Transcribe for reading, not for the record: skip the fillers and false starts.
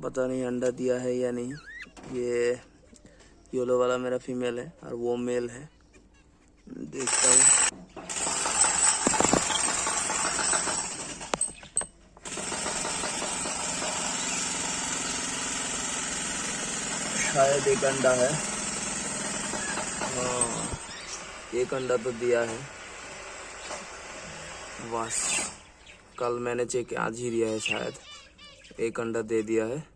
पता नहीं अंडा दिया है या नहीं। ये येलो वाला मेरा फीमेल है और वो मेल है। देखता हूँ। शायद एक अंडा है। हाँ, एक अंडा तो दिया है। बस कल मैंने चेक आज ही दिया है, शायद एक अंडा दे दिया है।